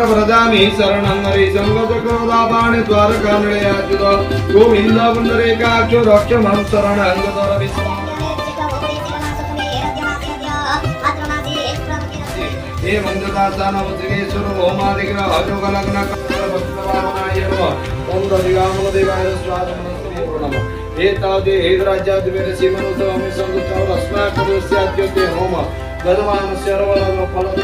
व्रजामि शरणं हरि संगतकरोदापाणि द्वारकानडयाच्युत गोविन्द पुण्डरीकाक्षो रक्ष मां शरणं हे मंददासानवतिकेश्वर होमादिग्रह अजोगलग्न कल्पवत्सवामनाय नमः ओम रविगामदेवाय स्वाहा नमः हे तावदे हे राज्याद्वेर सीमनुतमि संगतौ अस्माकं स्याद्यते होम गदमान सर्वलोक फलद